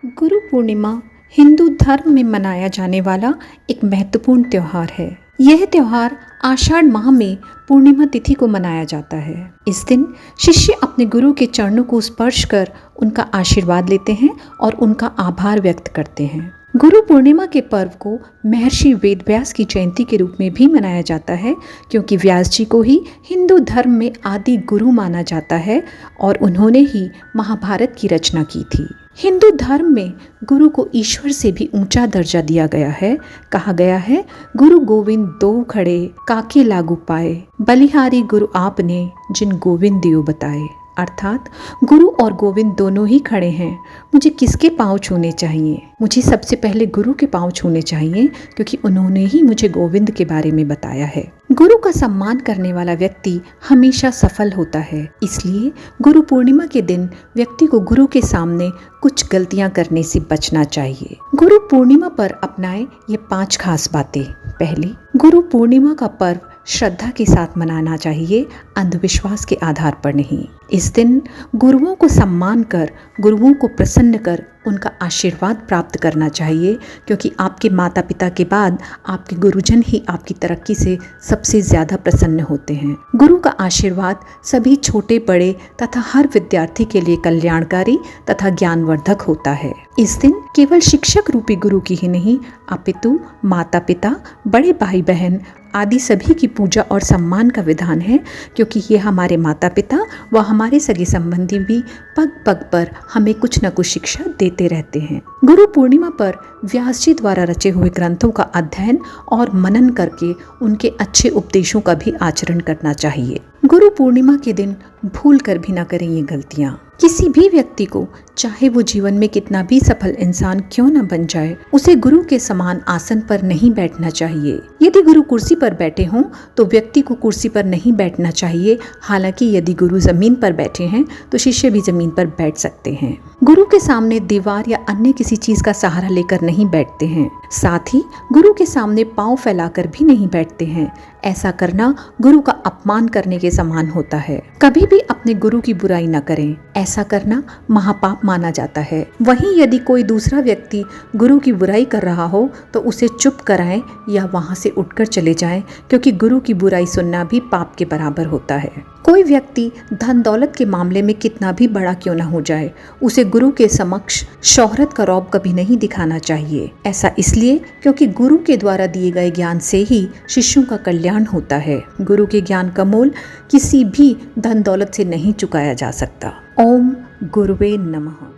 गुरु पूर्णिमा हिंदू धर्म में मनाया जाने वाला एक महत्वपूर्ण त्यौहार है। यह त्यौहार आषाढ़ माह में पूर्णिमा तिथि को मनाया जाता है। इस दिन शिष्य अपने गुरु के चरणों को स्पर्श कर उनका आशीर्वाद लेते हैं और उनका आभार व्यक्त करते हैं। गुरु पूर्णिमा के पर्व को महर्षि वेदव्यास की जयंती के रूप में भी मनाया जाता है, क्योंकि व्यास जी को ही हिंदू धर्म में आदि गुरु माना जाता है और उन्होंने ही महाभारत की रचना की थी। हिंदू धर्म में गुरु को ईश्वर से भी ऊंचा दर्जा दिया गया है। कहा गया है, गुरु गोविंद दो खड़े काके लागू पाए, बलिहारी गुरु आपने जिन गोविंद दियो बताए। अर्थात गुरु और गोविंद दोनों ही खड़े हैं। मुझे किसके पाँव छूने चाहिए? मुझे सबसे पहले गुरु के पाँव छूने चाहिए, क्योंकि उन्होंने ही मुझे गोविंद के बारे में बताया है। गुरु का सम्मान करने वाला व्यक्ति हमेशा सफल होता है। इसलिए गुरु पूर्णिमा के दिन व्यक्ति को गुरु के सामने कुछ गलतियां करने से बचना चाहिए। गुरु पूर्णिमा पर अपनाएं ये 5 खास बातें। पहली, गुरु पूर्णिमा का पर्व श्रद्धा के साथ मनाना चाहिए, अंधविश्वास के आधार पर नहीं। इस दिन गुरुओं को सम्मान कर, गुरुओं को प्रसन्न कर उनका आशीर्वाद प्राप्त करना चाहिए, क्योंकि आपके माता पिता के बाद आपके गुरुजन ही आपकी तरक्की से सबसे ज़्यादा प्रसन्न होते हैं। गुरु का आशीर्वाद सभी छोटे बड़े तथा हर विद्यार्थी के लिए कल्याणकारी तथा ज्ञानवर्धक होता है। इस दिन केवल शिक्षक रूपी गुरु की ही नहीं, अपितु माता पिता, बड़े भाई बहन आदि सभी की पूजा और सम्मान का विधान है, क्योंकि ये हमारे माता पिता व हमारे सगे संबंधी भी पग पग पर हमें कुछ न कुछ शिक्षा देते रहते हैं। गुरु पूर्णिमा पर व्यास जी द्वारा रचे हुए ग्रंथों का अध्ययन और मनन करके उनके अच्छे उपदेशों का भी आचरण करना चाहिए। गुरु पूर्णिमा के दिन भूल कर भी ना करें ये गलतियाँ। किसी भी व्यक्ति को, चाहे वो जीवन में कितना भी सफल इंसान क्यों न बन जाए, उसे गुरु के समान आसन पर नहीं बैठना चाहिए। यदि गुरु कुर्सी पर बैठे हों तो व्यक्ति को कुर्सी पर नहीं बैठना चाहिए। हालांकि यदि गुरु जमीन पर बैठे हैं तो शिष्य भी जमीन पर बैठ सकते हैं। गुरु के सामने दीवार या अन्य किसी चीज का सहारा लेकर नहीं बैठते हैं। साथ ही गुरु के सामने पांव फैलाकर भी नहीं बैठते हैं। ऐसा करना गुरु का अपमान करने के समान होता है। कभी भी अपने गुरु की बुराई न करें, ऐसा करना महापाप माना जाता है। वहीं यदि कोई दूसरा व्यक्ति गुरु की बुराई कर रहा हो तो उसे चुप कराएं या वहां से उठकर चले जाएं, क्योंकि गुरु की बुराई सुनना भी पाप के बराबर होता है। कोई व्यक्ति धन दौलत के मामले में कितना भी बड़ा क्यों न हो जाए, उसे गुरु के समक्ष शोहरत का रौब कभी नहीं दिखाना चाहिए। ऐसा इसलिए क्योंकि गुरु के द्वारा दिए गए ज्ञान से ही शिष्यों का कल्याण होता है। गुरु के ज्ञान का मोल किसी भी धन दौलत से नहीं चुकाया जा सकता। ओम गुरुवे नमः।